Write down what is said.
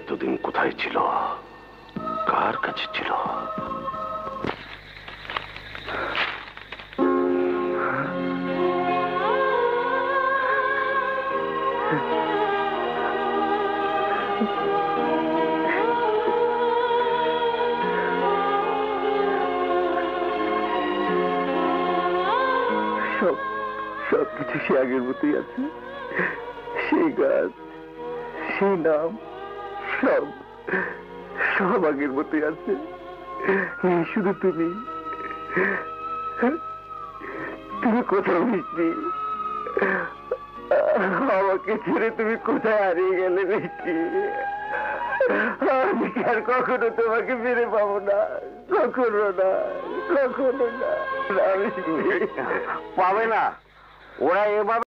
এতদিন কোথায় ছিল, কার কাছে ছিল? সবকিছু সে আগের মতোই আছে, সেই গাছ, সেই নাম, সব সব আগের মতোই আছে। শুধু তুমি তুমি কোথাও মিষ্টি, আমাকে ছেড়ে তুমি কোথায় হারিয়ে গেলে মিষ্টি? আমি আর কখনো তোমাকে ফিরে পাবো না, কখনো না, কখনো না। পাবে না, ওরা এভাবে